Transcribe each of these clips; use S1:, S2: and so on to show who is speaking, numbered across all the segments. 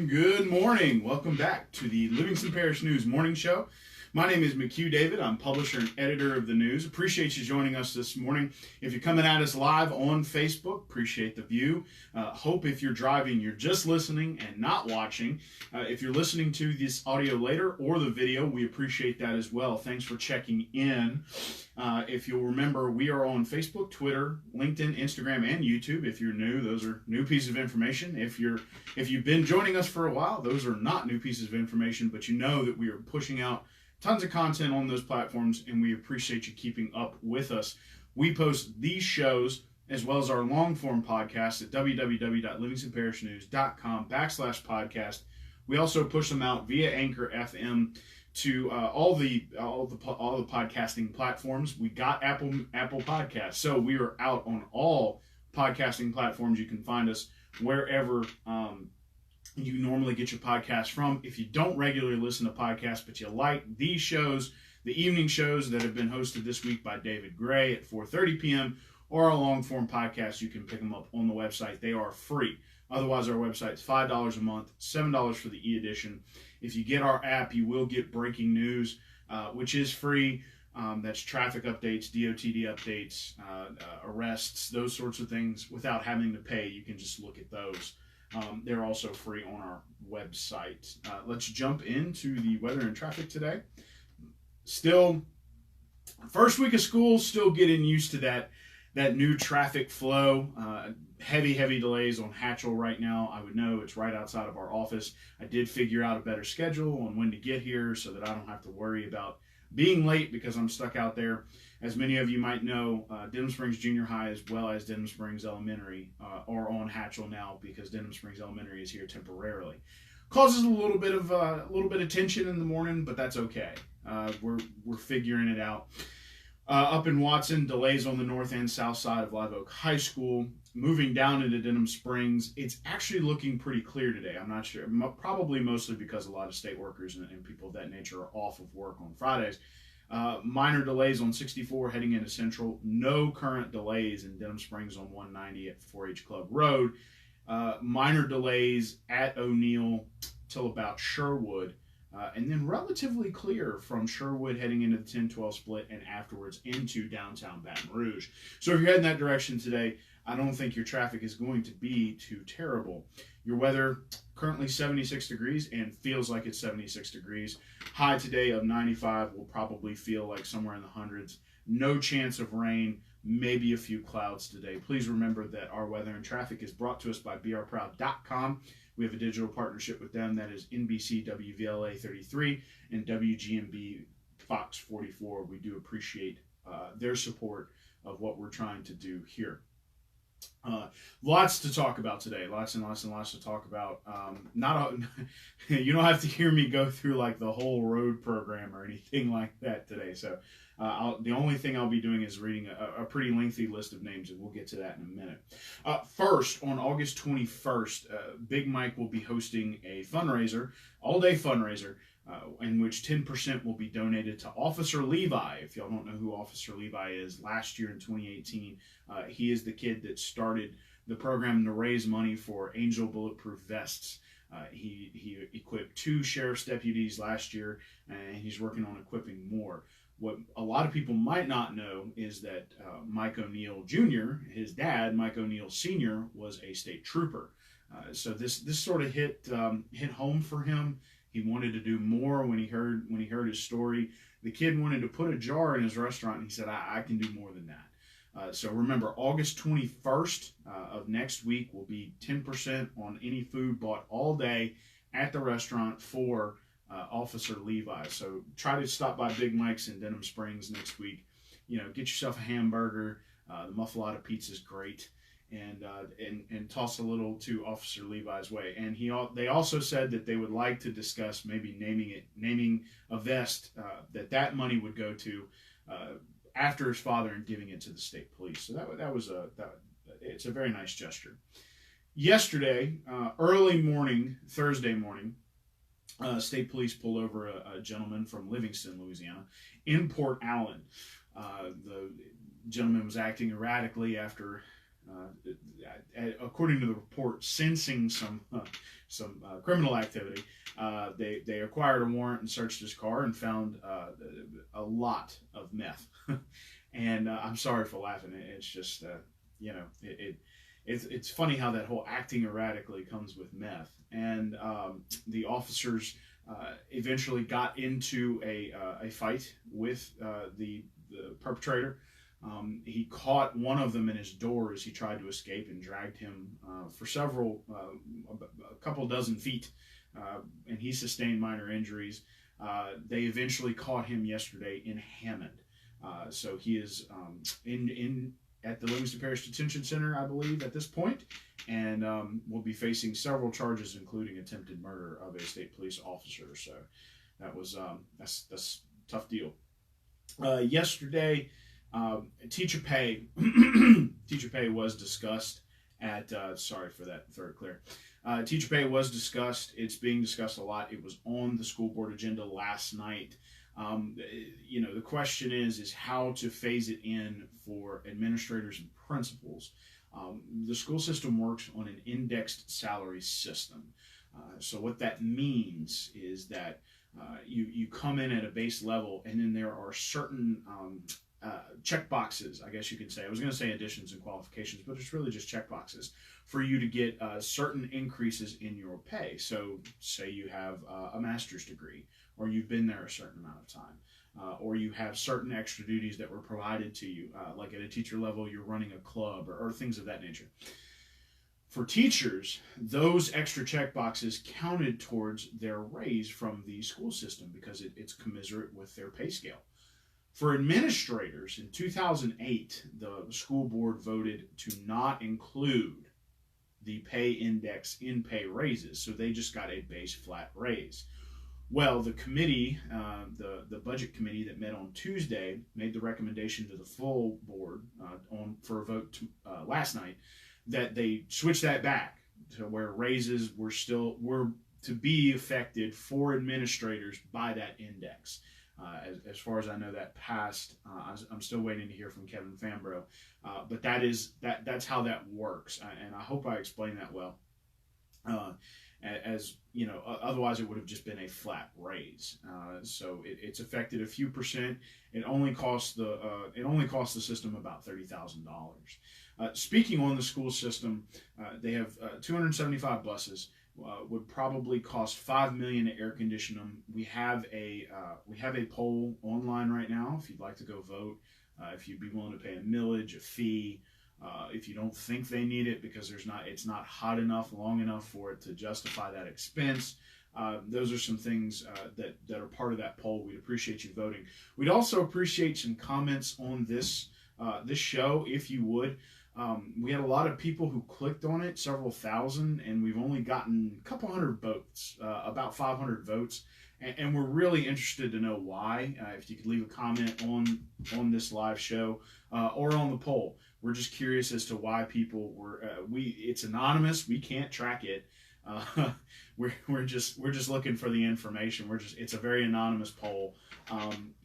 S1: Good morning. Welcome back to the Livingston Parish News Morning Show. My name is McHugh David. I'm publisher and editor of the news. Appreciate you joining us this morning. If you're coming at us live on Facebook, appreciate the view. Hope if you're driving, you're just listening and not watching. If you're listening to this audio later or the video, we appreciate that as well. Thanks for checking in. If you'll remember, we are on Facebook, Twitter, LinkedIn, Instagram, and YouTube. If you're new, those are new pieces of information. If you've been joining us for a while, those are not new pieces of information, but you know that we are pushing out tons of content on those platforms, and we appreciate you keeping up with us. We post these shows as well as our long-form podcast at www.livingstonparishnews.com/podcast. We also push them out via Anchor FM to all the podcasting platforms. We got Apple Podcasts, so we are out on all podcasting platforms. You can find us wherever you normally get your podcast from. If you don't regularly listen to podcasts, but you like these shows, the evening shows that have been hosted this week by David Gray at 4:30 p.m., or our long-form podcast, you can pick them up on the website. They are free. Otherwise, our website's $5 a month, $7 for the e-edition. If you get our app, you will get breaking news, which is free. That's traffic updates, DOTD updates, arrests, those sorts of things without having to pay. You can just look at those. They're also free on our website. Let's jump into the weather and traffic today. Still, first week of school, still getting used to that new traffic flow. Heavy delays on Hatchell right now. I would know it's right outside of our office. I did figure out a better schedule on when to get here so that I don't have to worry about being late because I'm stuck out there. As many of you might know, Denham Springs Junior High as well as Denham Springs Elementary are on Hatchell now because Denham Springs Elementary is here temporarily. Causes a little bit of tension in the morning, but that's okay. We're figuring it out. Up in Watson, delays on the north and south side of Live Oak High School. Moving down into Denham Springs, it's actually looking pretty clear today. I'm not sure, probably mostly because a lot of state workers and people of that nature are off of work on Fridays. Minor delays on 64 heading into Central. No current delays in Denham Springs on 190 at 4-H Club Road. Minor delays at O'Neill till about Sherwood. And then relatively clear from Sherwood heading into the 10-12 split and afterwards into downtown Baton Rouge. So if you're heading that direction today, I don't think your traffic is going to be too terrible. Your weather currently 76 degrees and feels like it's 76 degrees. High today of 95 will probably feel like somewhere in the hundreds. No chance of rain, maybe a few clouds today. Please remember that our weather and traffic is brought to us by brproud.com. We have a digital partnership with them that is NBC WVLA 33 and WGMB Fox 44. We do appreciate their support of what we're trying to do here. Lots to talk about today. Lots and lots to talk about. You don't have to hear me go through like the whole road program or anything like that today. So the only thing I'll be doing is reading a pretty lengthy list of names, and we'll get to that in a minute. First, on August 21st, Big Mike will be hosting a fundraiser, all-day fundraiser, in which 10% will be donated to Officer Levi. If y'all don't know who Officer Levi is, last year in 2018, he is the kid that started the program to raise money for Angel Bulletproof Vests. He equipped 2 sheriff's deputies last year, and he's working on equipping more. What a lot of people might not know is that Mike O'Neill Jr., his dad, Mike O'Neill Sr., was a state trooper. So this sort of hit home for him. He wanted to do more when he heard his story. The kid wanted to put a jar in his restaurant, and he said, I can do more than that. So remember, August 21st of next week will be 10% on any food bought all day at the restaurant for Officer Levi. So try to stop by Big Mike's in Denham Springs next week. Get yourself a hamburger. The muffalata pizza is great. And toss a little to Officer Levi's way. And they also said that they would like to discuss maybe naming a vest that money would go to after his father and giving it to the state police. So it's a very nice gesture. Yesterday, early morning, Thursday morning, state police pulled over a gentleman from Livingston, Louisiana, in Port Allen. The gentleman was acting erratically after, according to the report, sensing some criminal activity. They acquired a warrant and searched his car and found a lot of meth. And I'm sorry for laughing. It's just it's funny how that whole acting erratically comes with meth. And the officers eventually got into a fight with the perpetrator. He caught one of them in his door as he tried to escape and dragged him for a couple dozen feet, and he sustained minor injuries. They eventually caught him yesterday in Hammond. So he is at the Livingston Parish Detention Center, I believe, at this point, and will be facing several charges, including attempted murder of a state police officer. So that was that's a tough deal. Yesterday, teacher pay was discussed at sorry for that third clear. Teacher pay was discussed. It's being discussed a lot. It was on the school board agenda last night. The question is how to phase it in for administrators and principals. The school system works on an indexed salary system. So what that means is that you come in at a base level, and then there are certain check boxes, I guess you could say. I was going to say additions and qualifications, but it's really just check boxes for you to get certain increases in your pay. So say you have a master's degree, or you've been there a certain amount of time, or you have certain extra duties that were provided to you, like at a teacher level, you're running a club or things of that nature. For teachers, those extra check boxes counted towards their raise from the school system because it's commensurate with their pay scale. For administrators, in 2008, the school board voted to not include the pay index in pay raises, so they just got a base flat raise. Well, the committee, the budget committee that met on Tuesday, made the recommendation to the full board for a vote last night that they switch that back to where raises were to be affected for administrators by that index. As far as I know, that passed. I'm still waiting to hear from Kevin Fambro, but that's how that works, and I hope I explained that well. As you know, otherwise it would have just been a flat raise. So it's affected a few percent. It only costs the system about $30,000. Speaking on the school system, they have 275 buses. Would probably cost $5 million to air condition them. We have a poll online right now. If you'd like to go vote, if you'd be willing to pay a millage, a fee, if you don't think they need it because it's not hot enough, long enough for it to justify that expense. Those are some things that are part of that poll. We'd appreciate you voting. We'd also appreciate some comments on this show, if you would. We had a lot of people who clicked on it, several thousand, and we've only gotten a couple hundred votes, about 500 votes, and we're really interested to know why. If you could leave a comment on this live show or on the poll. We're just curious as to why people were. It's anonymous. We can't track it. We're just looking for the information. It's a very anonymous poll.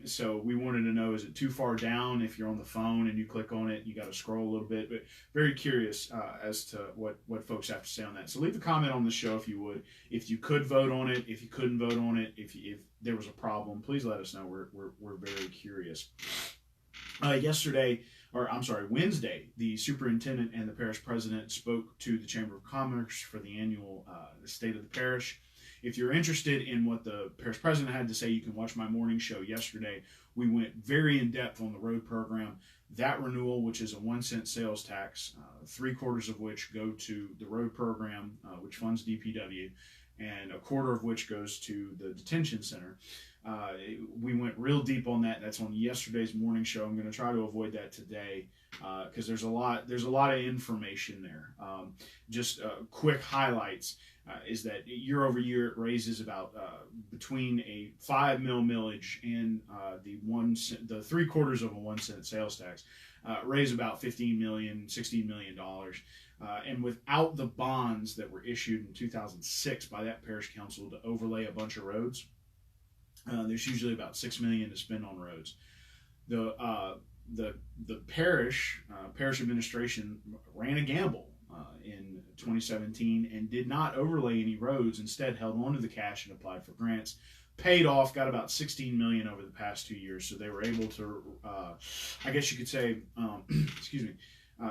S1: So we wanted to know, is it too far down? If you're on the phone and you click on it, you got to scroll a little bit, but very curious as to what folks have to say on that. So leave a comment on the show if you would. If you could vote on it, if you couldn't vote on it, if there was a problem, please let us know. We're very curious. Wednesday, the superintendent and the parish president spoke to the Chamber of Commerce for the annual State of the Parish. If you're interested in what the parish president had to say, you can watch my morning show yesterday. We went very in-depth on the road program. That renewal, which is a 1 cent sales tax, 3/4 of which go to the road program, which funds DPW, and 1/4 of which goes to the detention center. We went real deep on that. That's on yesterday's morning show. I'm going to try to avoid that today because there's a lot of information there. Just quick highlights is that year over year it raises about between a 5 mil millage and the 3/4 of a 1 cent sales tax raise about $16 million. And without the bonds that were issued in 2006 by that parish council to overlay a bunch of roads, there's usually about $6 million to spend on roads. The parish administration ran a gamble in 2017 and did not overlay any roads. Instead, held on to the cash and applied for grants. Paid off, got about $16 million over the past 2 years. So they were able to, I guess you could say, excuse me,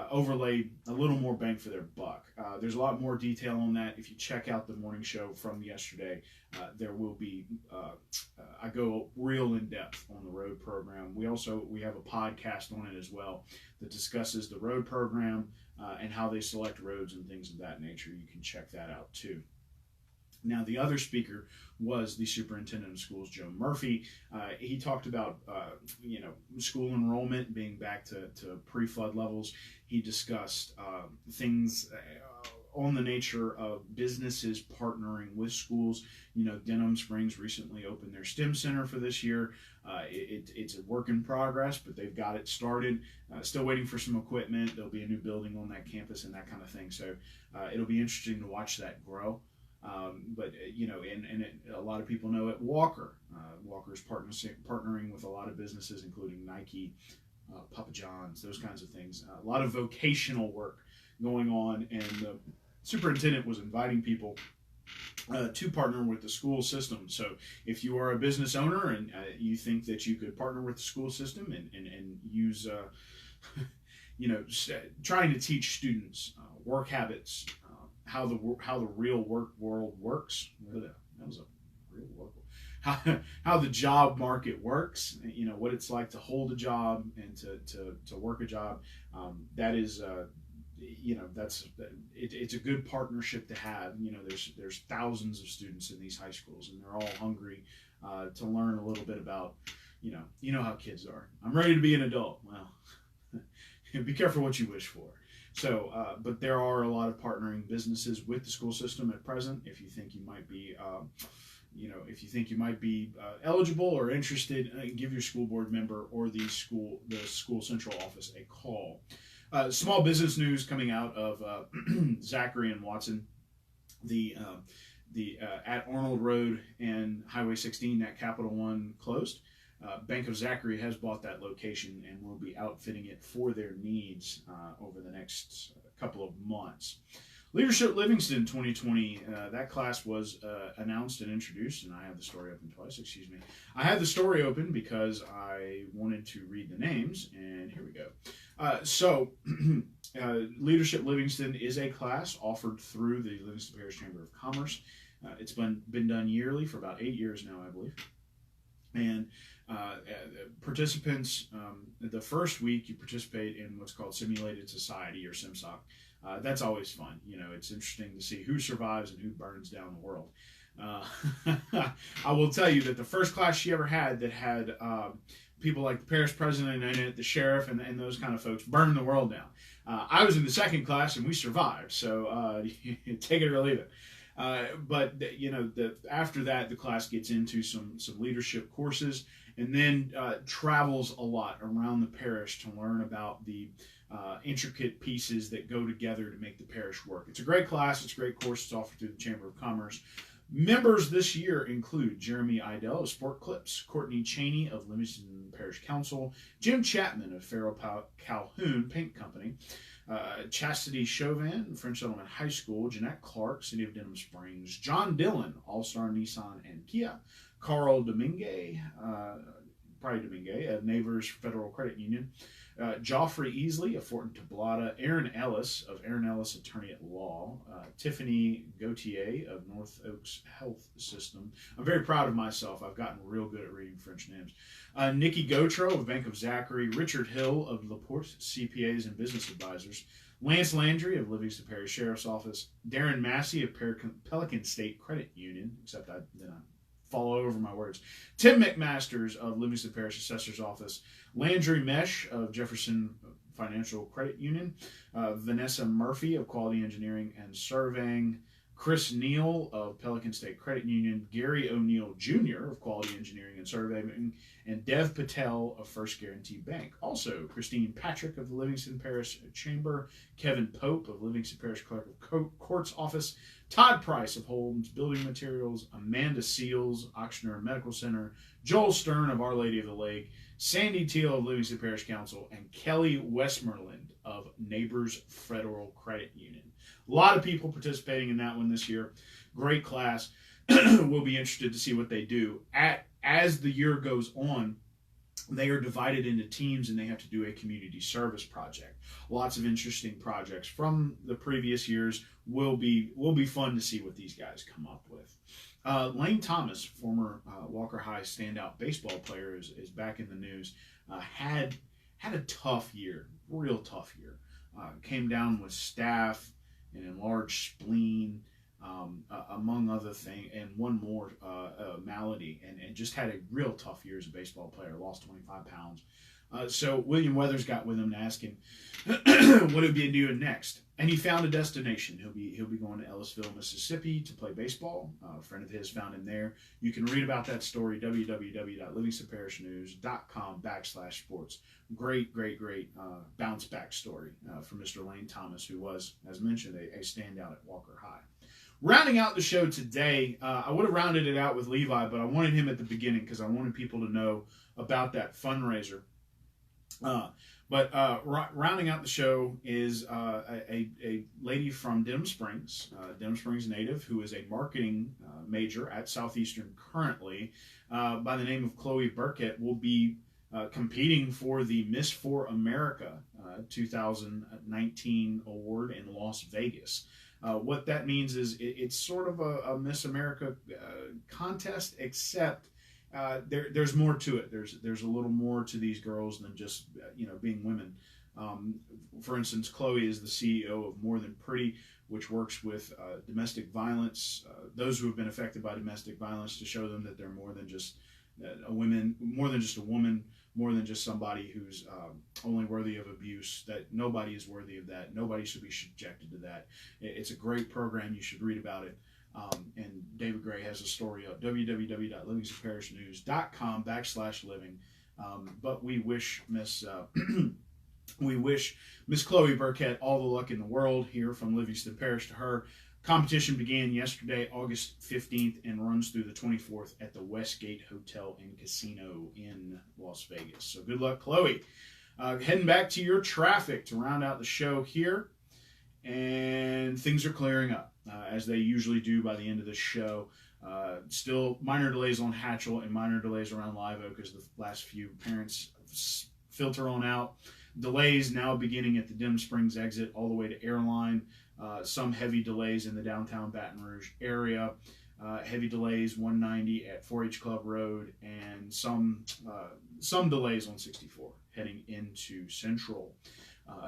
S1: overlay a little more bang for their buck. There's a lot more detail on that. If you check out the morning show from yesterday, there will be, I go real in depth on the road program. We have a podcast on it as well that discusses the road program and how they select roads and things of that nature. You can check that out too. Now, the other speaker was the superintendent of schools, Joe Murphy. He talked about, school enrollment being back to pre-flood levels. He discussed things on the nature of businesses partnering with schools. Denham Springs recently opened their STEM Center for this year. It's a work in progress, but they've got it started. Still waiting for some equipment. There'll be a new building on that campus and that kind of thing. So it'll be interesting to watch that grow. A lot of people know it. Walker's partnering with a lot of businesses, including Nike, Papa John's, those kinds of things. A lot of vocational work going on, and the superintendent was inviting people to partner with the school system. So if you are a business owner and you think that you could partner with the school system and use, trying to teach students work habits, how the real work world works. That was a real work world. How the job market works. What it's like to hold a job and to work a job. That is, it's a good partnership to have. There's thousands of students in these high schools, and they're all hungry to learn a little bit about. How kids are. I'm ready to be an adult. Well, be careful what you wish for. So, but there are a lot of partnering businesses with the school system at present. If you think you might be, eligible or interested, give your school board member or the school central office a call. Small business news coming out of Zachary and Watson, the at Arnold Road and Highway 16, that Capital One closed. Bank of Zachary has bought that location and will be outfitting it for their needs over the next couple of months. Leadership Livingston 2020, that class was announced and introduced, and I have the story open twice, excuse me. I had the story open because I wanted to read the names, and here we go. Leadership Livingston is a class offered through the Livingston Parish Chamber of Commerce. It's been done yearly for about 8 years now, I believe. And participants, the first week you participate in what's called Simulated Society, or SimSoc. That's always fun. It's interesting to see who survives and who burns down the world. I will tell you that the first class she ever had that had people like the parish president in it, the sheriff, and those kind of folks burn the world down. I was in the second class and we survived, so take it or leave it. After that, the class gets into some leadership courses, and then travels a lot around the parish to learn about the intricate pieces that go together to make the parish work. It's a great class. It's a great course. It's offered through the Chamber of Commerce. Members this year include Jeremy Idell of Sport Clips, Courtney Cheney of Livingston Parish Council, Jim Chapman of Farrell Calhoun Paint Company, Chastity Chauvin, French Settlement High School, Jeanette Clark, City of Denham Springs, John Dillon, All-Star Nissan and Kia, Carl Domingue, of Neighbors Federal Credit Union, Joffrey Easley of Fort Tablada, Aaron Ellis of Aaron Ellis Attorney at Law, Tiffany Gautier of North Oaks Health System. I'm very proud of myself. I've gotten real good at reading French names. Nikki Gautreaux of Bank of Zachary, Richard Hill of LaPorte CPAs and Business Advisors, Lance Landry of Livingston Parish Sheriff's Office, Darren Massey of Pelican State Credit Union, except I fall over my words, Tim McMasters of Livingston Parish Assessor's Office, Landry Mesh of Jefferson Financial Credit Union, Vanessa Murphy of Quality Engineering and Surveying, Chris Neal of Pelican State Credit Union, Gary O'Neill Jr. of Quality Engineering and Surveying, and Dev Patel of First Guarantee Bank. Also, Christine Patrick of the Livingston Parish Chamber, Kevin Pope of Livingston Parish Clerk of Court's Office, Todd Price of Holmes Building Materials, Amanda Seals, Auctioneer Medical Center, Joel Stern of Our Lady of the Lake, Sandy Teal of Livingston Parish Council, and Kelly Westmoreland of Neighbors Federal Credit Union. A lot of people participating in that one this year. Great class. We'll be interested to see what they do. As the year goes on, they are divided into teams and they have to do a community service project. Lots of interesting projects from the previous years. Will be fun to see what these guys come up with. Lane Thomas, former Walker High standout baseball player, is back in the news. Had a tough year, real tough year. Came down with staph, an enlarged spleen, among other things, and one more malady, and just had a real tough year as a baseball player. Lost 25 pounds. So William Weathers got with him to ask him what he'd be doing next, and he found a destination. He'll be going to Ellisville, Mississippi, to play baseball. A friend of his found him there. You can read about that story www.livingstonparishnews.com/sports. Great bounce back story from Mr. Lane Thomas, who was, as mentioned, a standout at Walker High. Rounding out the show today, I would have rounded it out with Levi, but I wanted him at the beginning because I wanted people to know about that fundraiser. Rounding out the show is a lady from Denham Springs native, who is a marketing major at Southeastern currently, by the name of Chloe Burkett, will be competing for the Miss for America 2019 award in Las Vegas. What that means is it's sort of a Miss America contest, except there's more to it. There's a little more to these girls than just being women. For instance, Chloe is the CEO of More Than Pretty, which works with domestic violence, those who have been affected by domestic violence, to show them that they're more than just a woman, more than just a woman, more than just somebody who's only worthy of abuse. That nobody is worthy of that. Nobody should be subjected to that. It's a great program. You should read about it. And David Gray has a story up, www.livingstonparishnews.com/living. But we wish Miss Chloe Burkett all the luck in the world here from Livingston Parish to her. Competition began yesterday, August 15th, and runs through the 24th at the Westgate Hotel and Casino in Las Vegas. So good luck, Chloe. Heading back to your traffic to round out the show here. And things are clearing up, as they usually do by the end of the show. Still minor delays on Hatchell and minor delays around Live Oak as the last few parents filter on out. Delays now beginning at the Denham Springs exit all the way to Airline. Some heavy delays in the downtown Baton Rouge area. Heavy delays 190 at 4-H Club Road, and some delays on 64 heading into Central.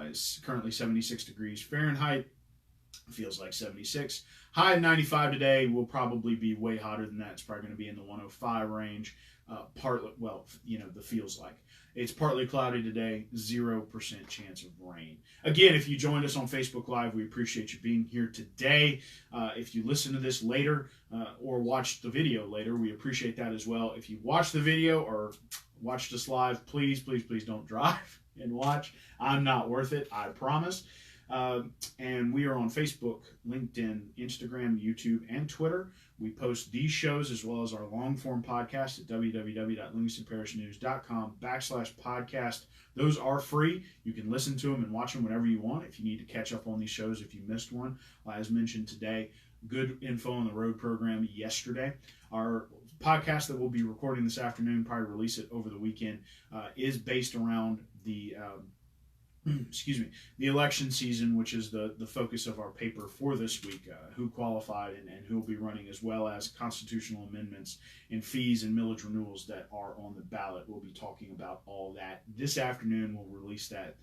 S1: It's currently 76 degrees Fahrenheit. Feels like 76. High of 95 today. Will probably be way hotter than that. It's probably going to be in the 105 range. The feels like. It's partly cloudy today, 0% chance of rain. Again, if you joined us on Facebook Live, we appreciate you being here today. If you listen to this later or watch the video later, we appreciate that as well. If you watch the video or watched us live, please don't drive and watch. I'm not worth it, I promise. And we are on Facebook, LinkedIn, Instagram, YouTube, and Twitter. We post these shows as well as our long-form podcast at www.livingstonparishnews.com/podcast. Those are free. You can listen to them and watch them whenever you want. If you need to catch up on these shows, if you missed one, as mentioned today, good info on the road program yesterday. Our podcast that we'll be recording this afternoon, probably release it over the weekend, is based around the election season, which is the focus of our paper for this week, who qualified and who will be running, as well as constitutional amendments and fees and millage renewals that are on the ballot. We'll be talking about all that this afternoon. We'll release that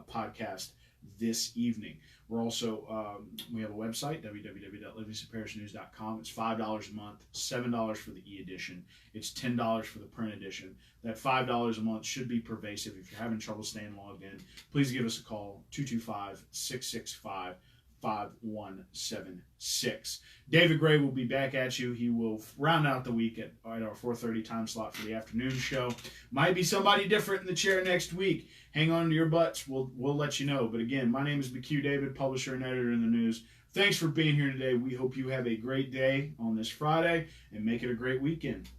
S1: podcast this evening. We're also, we have a website, www.livingstonparishnews.com. It's $5 a month, $7 for the e-edition. It's $10 for the print edition. That $5 a month should be pervasive. If you're having trouble staying logged in, please give us a call, 225-665-5176. David Gray will be back at you. He will round out the week at our 4:30 time slot for the afternoon show. Might be somebody different in the chair next week. Hang on to your butts. We'll let you know. But again, my name is McHugh David, publisher and editor in the news. Thanks for being here today. We hope you have a great day on this Friday and make it a great weekend.